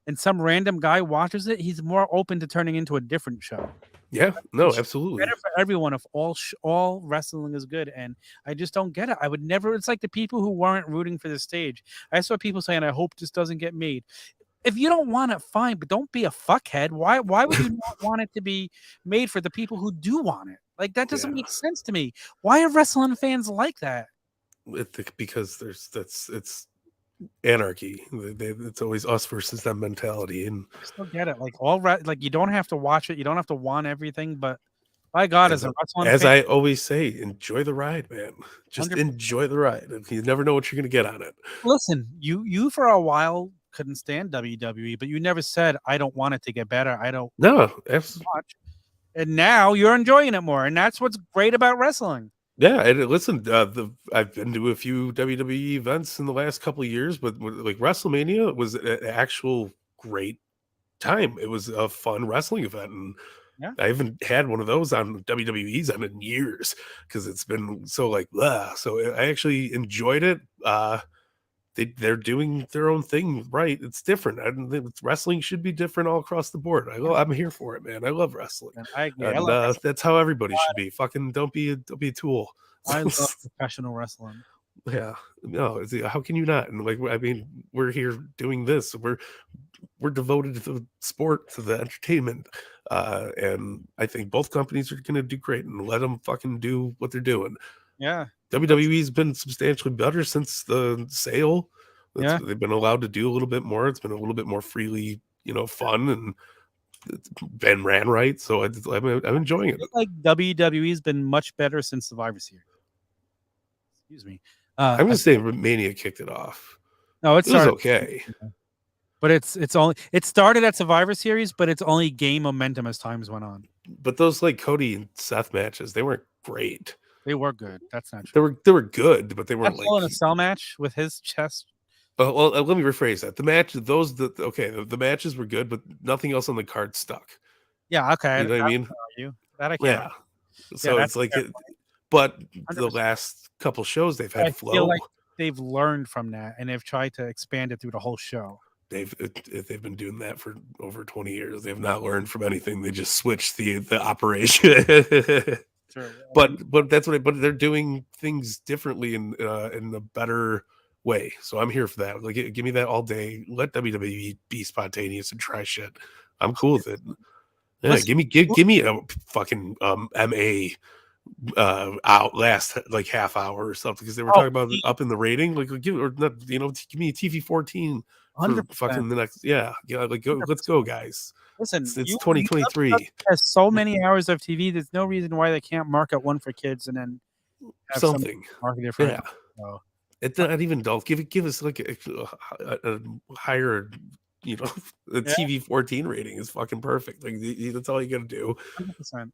and some random guy watches it, he's more open to turning into a different show. Yeah, no, absolutely. Better for everyone if all wrestling is good. And I just don't get it. I would never. It's like the people who weren't rooting for the stage. I saw people saying, I hope this doesn't get made. If you don't want it, fine, but don't be a fuckhead. Why would you not want it to be made for the people who do want it? Like, that doesn't make sense to me. Why are wrestling fans like that? Because it's anarchy. It's always us versus them mentality. And I still get it. Like you don't have to watch it. You don't have to want everything, but by God, as a wrestling fan, I always say, enjoy the ride, man. Just 100%. Enjoy the ride. You never know what you're going to get on it. Listen, you for a while couldn't stand WWE, but you never said, I don't want it to get better. I don't watch. And now you're enjoying it more. And that's what's great about wrestling. Yeah. And listen, I've been to a few WWE events in the last couple of years, but like WrestleMania was an actual great time. It was a fun wrestling event. And I haven't had one of those on WWE's on in years because it's been so like, blah. So I actually enjoyed it. They're doing their own thing right. It's different. I don't think wrestling should be different all across the board. I'm here for it, man. I love wrestling. I agree. And, that's how everybody should be. Fucking don't be a tool. I love professional wrestling. Yeah. No, how can you not? And like, I mean, we're here doing this. We're devoted to the sport, to the entertainment. And I think both companies are going to do great and let them fucking do what they're doing. Yeah. WWE's been substantially better since the sale. They've been allowed to do a little bit more. It's been a little bit more freely, fun, and it's been ran right. So I'm enjoying it. Like WWE's been much better since Survivor Series. Excuse me. I'm going to say Mania kicked it off. No, it was okay. But it started at Survivor Series, but it's only gained momentum as times went on. But those like Cody and Seth matches, they weren't great. They were good. That's not true. They were good, but they weren't in a cell match with his chest Well, let me rephrase that. The match, the matches were good, but nothing else on the card stuck. Yeah, okay. You know what I mean? That I can't. Yeah. So it's like, but the last couple shows they've had flow. Feel like they've learned from that and they've tried to expand it through the whole show. They've been doing that for over 20 years. They've not learned from anything. They just switched the operation. Sure. But that's what. But they're doing things differently in a better way. So I'm here for that. Like, give me that all day. Let WWE be spontaneous and try shit. I'm cool with it. Yeah, Listen, give me a fucking MA out last like half hour or something, because they were talking about up in the rating. Like, give me a TV 14 for 100%. fucking the next. Yeah, like let's go, guys. Listen, it's 2023. Has so many hours of TV. There's no reason why they can't market one for kids and then have something market for yeah. So. It's not even adult. Give us like a higher, the TV 14 rating is fucking perfect. Like, that's all you gotta do. 100%.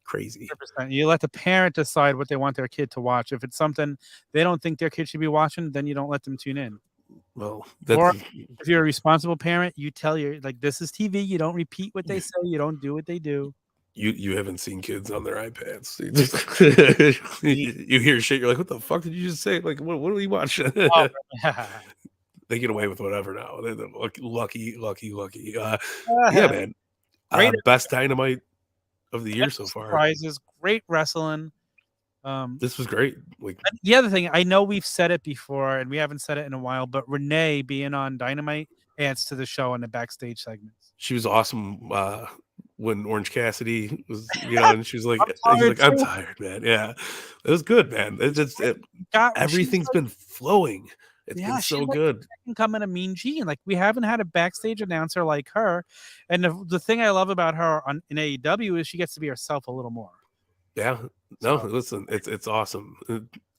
Crazy. 100%. You let the parent decide what they want their kid to watch. If it's something they don't think their kid should be watching, then you don't let them tune in. Well, or if you're a responsible parent, you tell this is TV. You don't repeat what they say. You don't do what they do. You haven't seen kids on their iPads. You hear shit. You're like, what the fuck did you just say? Like, what are we watching? They get away with whatever now. They're lucky. Yeah, man. Best Dynamite of the year so far. Surprises, great wrestling. This was great. Like, the other thing, I know we've said it before and we haven't said it in a while, but Renee being on Dynamite adds to the show in the backstage segments. She was awesome when Orange Cassidy was, and she's like, I'm tired, man. Yeah, it was good, man. Everything's been flowing. It's been so good. Come in a Mean Gene. Like, we haven't had a backstage announcer like her. And the thing I love about her in AEW is she gets to be herself a little more. Yeah. No, listen, it's awesome.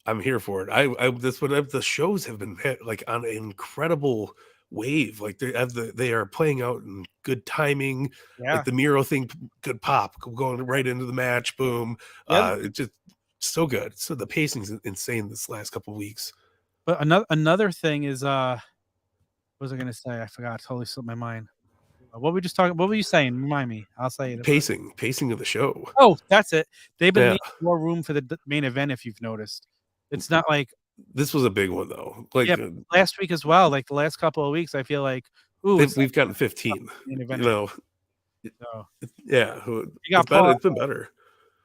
I'm here for it. That's what the shows have been hit, like, on an incredible wave. Like, they are playing out in good timing. Yeah. Like the Miro thing, good pop, going right into the match. Boom. Yeah. It's just so good. So the pacing's insane this last couple of weeks. But another thing is, what was I going to say? I forgot. Totally slipped my mind. What were we just talking? What were you saying? Remind me. I'll say it. Pacing of the show. Oh, that's it. They've been making more room for the main event, if you've noticed. It's not like this was a big one though. Like, last week as well. Like the last couple of weeks, I feel like we've gotten 15. Yeah, it's been better.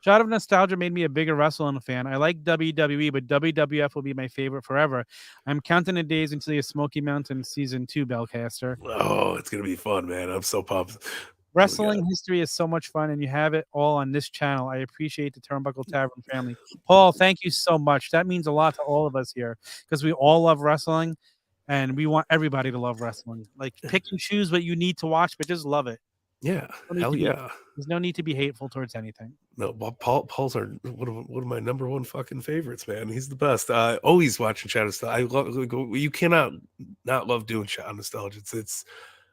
Shot of nostalgia made me a bigger wrestling fan. I like WWE, but WWF will be my favorite forever. I'm counting the days until the Smoky Mountain Season 2, Belcaster. Oh, it's going to be fun, man. I'm so pumped. Wrestling history is so much fun, and you have it all on this channel. I appreciate the Turnbuckle Tavern family. Paul, thank you so much. That means a lot to all of us here, because we all love wrestling, and we want everybody to love wrestling. Like, pick and choose what you need to watch, but just love it. Yeah, hell yeah. There's no need to be hateful towards anything. No, Paul's one of my number one fucking favorites, man. He's the best. Always watching Shot of Nostalgia. I love. You cannot not love doing Shot of Nostalgia.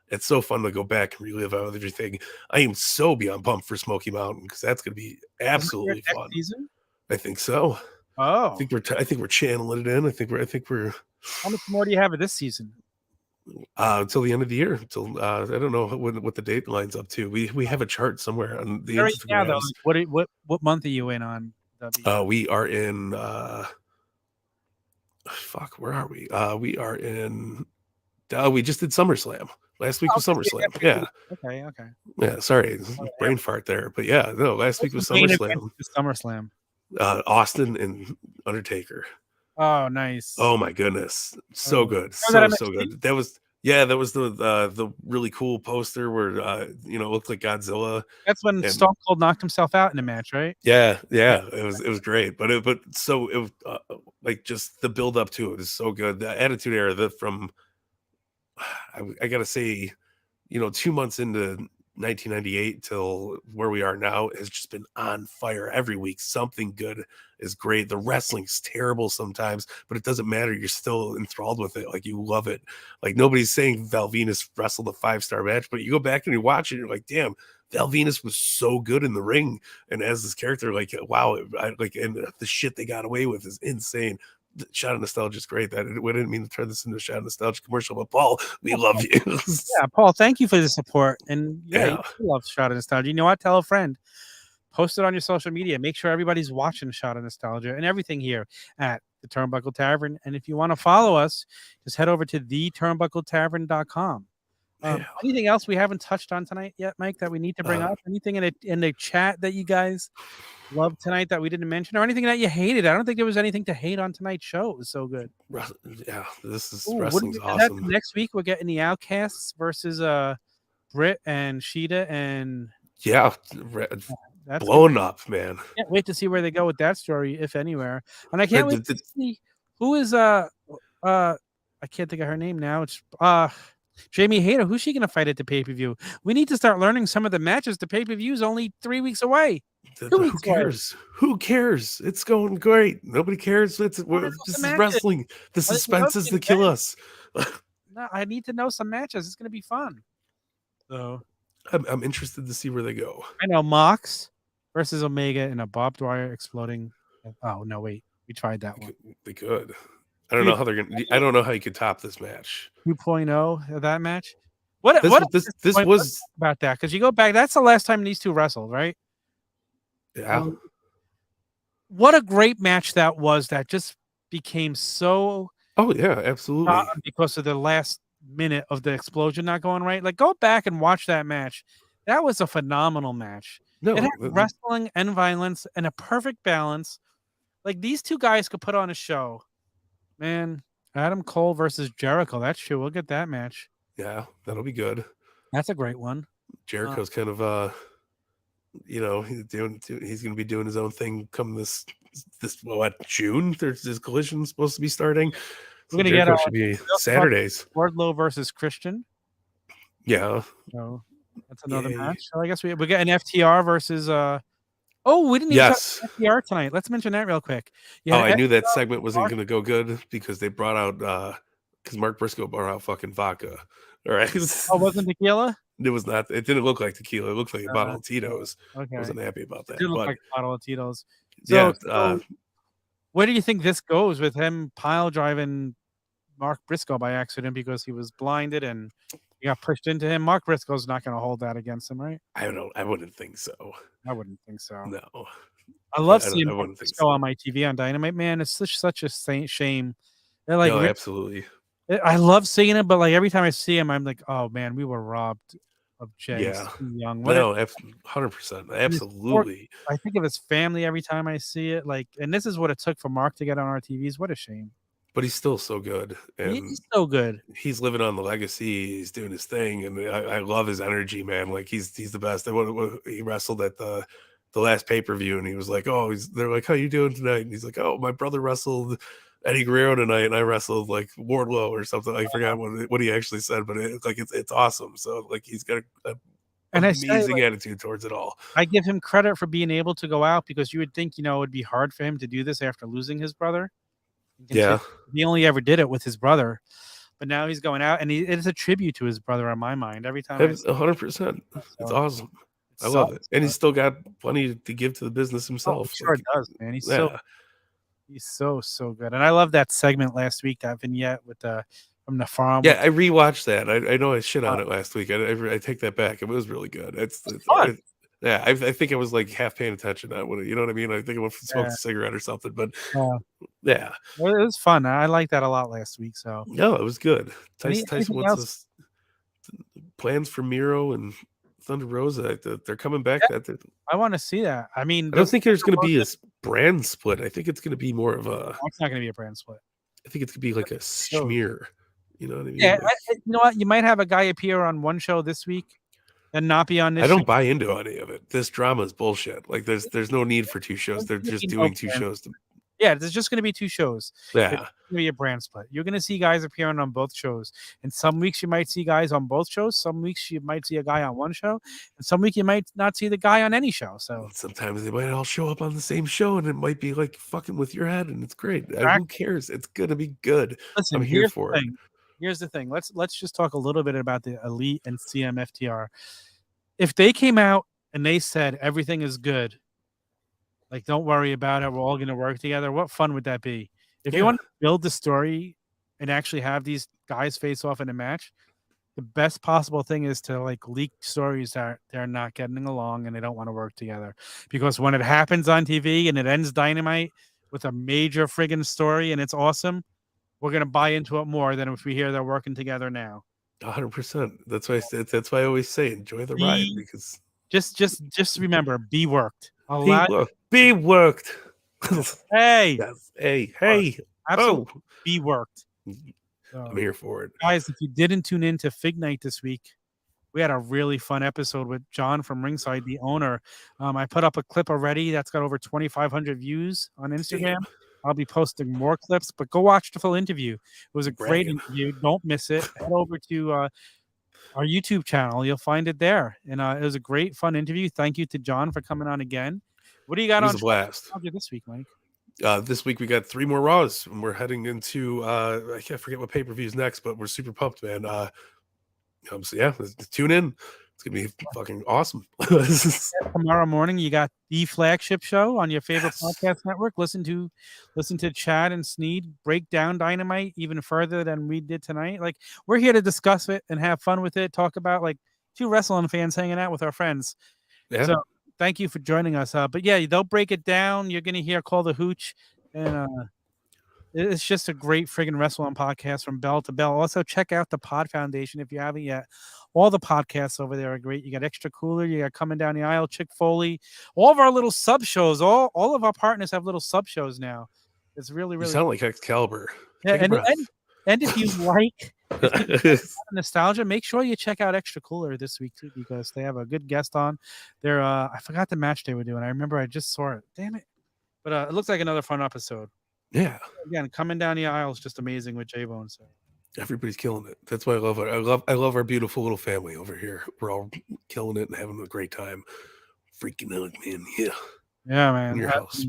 It's so fun to go back and relive everything. I am so beyond pumped for Smoky Mountain, because that's going to be absolutely fun. Season? I think so. Oh, I think we're channeling it in. I think we're. How much more do you have of this season? Until the end of the year. Until I don't know what the date lines up to. We have a chart somewhere on the Instagram. Yeah, though, what month are you in on? We are in. Fuck, where are we? We are in. We just did SummerSlam. Last week was SummerSlam. Yeah. Okay. Yeah. Sorry, brain fart there, but yeah, no. Last week was SummerSlam. SummerSlam. Austin and Undertaker. Oh, nice. Oh my goodness, so good, so good. That was the really cool poster where it looked like Godzilla. That's when Stone Cold knocked himself out in a match, right? Yeah, it was great, but it was like, just the build up to it is so good. The Attitude Era, I gotta say, 2 months into 1998 till where we are now has just been on fire every week. Something good is great. The wrestling's terrible sometimes, but it doesn't matter. You're still enthralled with it. Like, you love it. Like, nobody's saying Val Venus wrestled a 5-star match, but you go back and you watch it, and you're like, damn, Val Venus was so good in the ring. And as this character, like, wow, and the shit they got away with is insane. Shot of Nostalgia is great. We didn't mean to turn this into a Shot of Nostalgia commercial, but Paul, we love you. Yeah, Paul, thank you for the support. And yeah, you love Shot of Nostalgia. You know what? Tell a friend. Post it on your social media. Make sure everybody's watching Shot of Nostalgia and everything here at the Turnbuckle Tavern. And if you want to follow us, just head over to theturnbuckletavern.com. Anything else we haven't touched on tonight yet, Mike, that we need to bring up? Anything in the chat that you guys loved tonight that we didn't mention, or anything that you hated? I don't think there was anything to hate on tonight's show. It was so good. Yeah, this is wrestling's awesome. Next week we're getting the Outcasts versus Britt and Sheeta, and that's blown up, man. Can't wait to see where they go with that story, if anywhere. And I can't wait to see who is I can't think of her name now. It's Jamie Hayter. Who's she gonna fight at the pay-per-view? We need to start learning some of the matches. The pay-per-view is only 3 weeks away. Who cares? Who cares? It's going great. Nobody cares. This is wrestling. The suspense is to kill us. No, I need to know some matches. It's gonna be fun. So I'm interested to see where they go. I know MOX versus Omega in a barbed wire exploding. Oh no, wait, we tried that one. They could. I don't know how they're gonna. I don't know how you could top this match. 2.0 of that match. This was about that, because you go back. That's the last time these two wrestled, right? Yeah. What a great match that was. That just became so. Oh yeah, absolutely. Because of the last minute of the explosion not going right. Like, go back and watch that match. That was a phenomenal match. No, it had wrestling and violence and a perfect balance. Like, these two guys could put on a show. Man, Adam Cole versus Jericho. That's true. We'll get that match. Yeah, that'll be good. That's a great one. Jericho's kind of he's going to be doing his own thing come this June. There's his collision supposed to be starting. We're going to get should be Saturdays. Wardlow versus Christian. Yeah. So that's another match. So I guess we got an FTR versus we didn't even talk about FTR tonight. Let's mention that real quick. I knew that segment wasn't going to go good because they brought out because Mark Briscoe brought out fucking vodka. All right. Wasn't tequila? It was not. It didn't look like tequila. It looked like a bottle of Tito's. Okay. I wasn't happy about that. It did look like a bottle of Tito's. So, where do you think this goes with him pile driving Mark Briscoe by accident because he was blinded and he got pushed into him? Mark Briscoe's not going to hold that against him, right? I wouldn't think so. I wouldn't think so. No. I love seeing Mark Briscoe on my TV on Dynamite. Man, it's such a shame. They're like, no, absolutely. I love seeing him, but like every time I see him, I'm like, oh man, we were robbed of Jay. Yeah. Young. 100%. Absolutely. I think of his family every time I see it. Like, and this is what it took for Mark to get on our TVs. What a shame. But he's still so good. And he's so good. He's living on the legacy. He's doing his thing, and I love his energy, man. Like he's the best. He wrestled at the last pay-per-view, and he was like, "Oh, they're like, how you doing tonight?" And he's like, "Oh, my brother wrestled Eddie Guerrero tonight, and I wrestled like Wardlow or something." I forgot what he actually said, but it's awesome. So like he's got an amazing attitude towards it all. I give him credit for being able to go out, because you would think it would be hard for him to do this after losing his brother. Yeah, he only ever did it with his brother, but now he's going out, and it's a tribute to his brother on my mind. Every time, 100%. It's awesome. I love it, and he's still got plenty to give to the business himself. Oh, sure does, man. He's so good, and I love that segment last week, that vignette with from the farm. Yeah, I rewatched that. I know I shit on it last week. I take that back. It was really good. It's fun. I think I was like half paying attention to it. You know what I mean? I think I went to smoke a cigarette or something, but yeah. Well, it was fun. I liked that a lot last week. So no, it was good. Tyson wants us plans for Miro and Thunder Rosa. They're coming back. I want to see that. I mean, I don't think there's going to be a brand split. I think it's going to be more of a. It's not going to be a brand split. I think it's going to be like a smear. You know what I mean? Yeah. You know what? You might have a guy appear on one show this week and not be on this. I don't buy into any of it. This drama is bullshit. Like there's no need for two shows. They're just doing two shows. Yeah, there's just going to be two shows. Yeah, it's going to be a brand split. You're going to see guys appearing on both shows, and some weeks you might see guys on both shows. Some weeks you might see a guy on one show, and some week you might not see the guy on any show. So sometimes they might all show up on the same show, and it might be like fucking with your head, and it's great. Who cares? It's gonna be good. Listen, I'm here for it. Here's the thing. Let's just talk a little bit about the Elite and CMFTR. If they came out and they said everything is good, like don't worry about it, we're all going to work together, what fun would that be? If you want to build the story and actually have these guys face off in a match, the best possible thing is to like leak stories that they're not getting along and they don't want to work together. Because when it happens on TV and it ends Dynamite with a major friggin' story and it's awesome, we're gonna buy into it more than if we hear they're working together now. 100%. That's why I always say enjoy the ride, because just remember, be worked. Be worked. Hey, yes. Hey. Absolutely. Be worked. I'm here for it, guys. If you didn't tune in to Fig Night this week, we had a really fun episode with John from Ringside, the owner. I put up a clip already that's got over 2,500 views on Instagram. Damn. I'll be posting more clips, but go watch the full interview. It was a great interview. Don't miss it. Head over to our YouTube channel. You'll find it there. And it was a great, fun interview. Thank you to John for coming on again. What do you got on? It was a blast. This week, Mike? This week we got 3 more Raws, and we're heading into I can't forget what pay-per-view is next, but we're super pumped, man. So yeah, tune in. It's gonna be fucking awesome. Tomorrow morning, you got the flagship show on your favorite podcast network. Listen to Chad and Sneed break down Dynamite even further than we did tonight. Like, we're here to discuss it and have fun with it. Talk about like 2 wrestling fans hanging out with our friends. Yeah. So thank you for joining us. But yeah, they'll break it down. You're gonna hear Call the Hooch, and it's just a great friggin' wrestling podcast from bell to bell. Also, check out the Pod Foundation if you haven't yet. All the podcasts over there are great. You got Extra Cooler, you got Coming Down the Aisle, Chick Foley, all of our little sub shows. All of our partners have little sub shows now. It's really, really. You sound like Excalibur. Yeah, and if you like nostalgia, make sure you check out Extra Cooler this week too, because they have a good guest on. They're I forgot the match they were doing. I remember I just saw it. Damn it! But it looks like another fun episode. Yeah. Again, Coming Down the Aisle is just amazing with J-Bone. So everybody's killing it. That's why I love it. I love our beautiful little family over here. We're all killing it and having a great time. Freaking out, man. Yeah, man. In your house.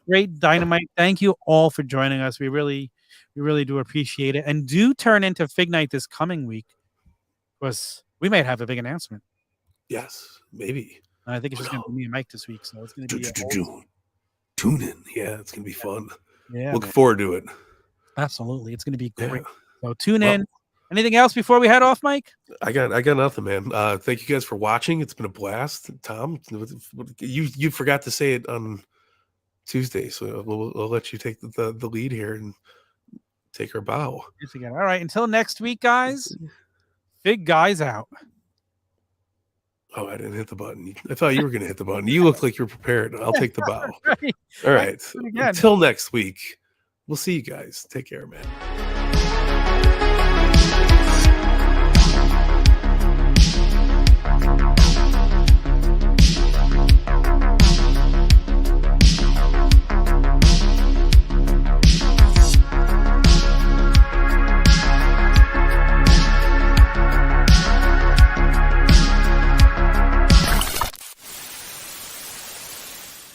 Great Dynamite. Thank you all for joining us. We really do appreciate it. And do turn into Fig Night this coming week, because we might have a big announcement. Yes, maybe. I think it's just going to be me and Mike this week, so it's going to be tune in. Yeah, it's going to be fun. Yeah, look forward to it. Absolutely, it's going to be great. So tune in. Anything else before we head off, Mike? I got nothing, man. Thank you guys for watching. It's been a blast. Tom, you forgot to say it on Tuesday, so we'll let you take the lead here and take our bow. Yes, again. All right. Until next week, guys. Big guys out. Oh, I didn't hit the button. I thought you were going to hit the button. You look like you're prepared. I'll take the bow. Right. All right. Until next week. We'll see you guys. Take care, man.